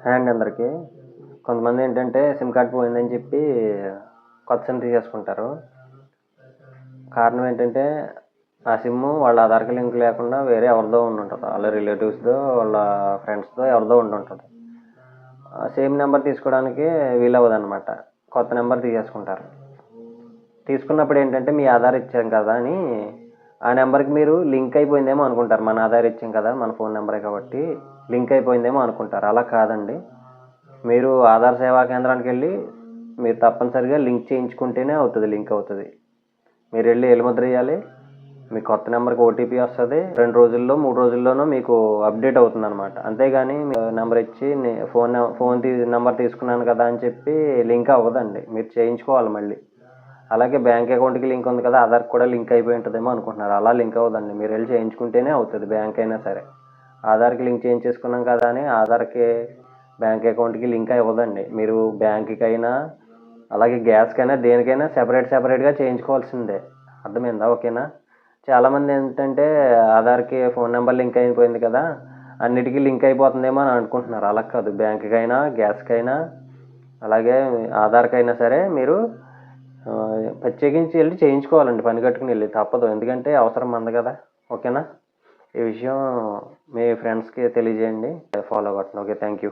Hi అండి అందరికీ. కొంతమంది ఏంటంటే సిమ్ కార్డ్ పోయిందని చెప్పి కొత్త సిమ్ తీసేసుకుంటారు. కారణం ఏంటంటే ఆ సిమ్ వాళ్ళ ఆధార్కి లింక్ లేకుండా వేరే ఎవరిదో ఉండుంటుంది. వాళ్ళ రిలేటివ్స్‌దో, వాళ్ళ ఫ్రెండ్స్‌దో ఎవరిదో ఉండుంటుంది. సేమ్ నెంబర్ తీసుకోవడానికి వీలవ్వదనమాట. కొత్త నెంబర్ తీసేసుకుంటారు. తీసుకున్నప్పుడు ఏంటంటే మీ ఆధార్ ఇచ్చాం కదా అని ఆ నెంబర్కి మీరు లింక్ అయిపోయిందేమో అనుకుంటారు. మన ఆధార్ ఇచ్చాం కదా, మన ఫోన్ నెంబరే కాబట్టి లింక్ అయిపోయిందేమో అనుకుంటారు. అలా కాదండి. మీరు ఆధార్ సేవా కేంద్రానికి వెళ్ళి మీరు తప్పనిసరిగా లింక్ చేయించుకుంటేనే అవుతుంది, లింక్ అవుతుంది. మీరు వెళ్ళి ఎలిముద్ర వేయాలి. మీ కొత్త నెంబర్కి ఓటీపీ వస్తుంది. 2 రోజుల్లో 3 రోజుల్లోనూ మీకు అప్డేట్ అవుతుంది అనమాట. అంతేగాని నెంబర్ ఇచ్చి ఫోన్ నెంబర్ తీసుకున్నాను కదా అని చెప్పి లింక్ అవ్వదండి. మీరు చేయించుకోవాలి మళ్ళీ. అలాగే బ్యాంక్ అకౌంట్కి లింక్ ఉంది కదా, ఆధార్కి కూడా లింక్ అయిపోయి ఉంటుందేమో అనుకుంటున్నారు. అలా లింక్ అవ్వదండి. మీరు వెళ్ళి చేయించుకుంటేనే అవుతుంది. బ్యాంక్ అయినా సరే ఆధార్కి లింక్ చేయించేసుకున్నాం కదా అని ఆధార్కి బ్యాంక్ అకౌంట్కి లింక్ అవ్వదండి. మీరు బ్యాంక్కి అయినా అలాగే గ్యాస్కైనా దేనికైనా సెపరేట్గా చేయించుకోవాల్సిందే. అర్థమైందా? ఓకేనా? చాలామంది ఏంటంటే ఆధార్కి ఫోన్ నెంబర్ లింక్ అయిపోయింది కదా, అన్నిటికీ లింక్ అయిపోతుందేమో అని అనుకుంటున్నారు. అలా కాదు. బ్యాంక్కైనా, గ్యాస్కైనా, అలాగే ఆధార్కైనా సరే మీరు ప్రత్యేకించి వెళ్ళి చేయించుకోవాలండి. పని కట్టుకుని వెళ్ళి తప్పదు. ఎందుకంటే అవసరం మంది కదా. ఓకేనా? ఈ విషయం మీ ఫ్రెండ్స్కి తెలియజేయండి. ఫాలో అవ్వండి. Okay, thank you.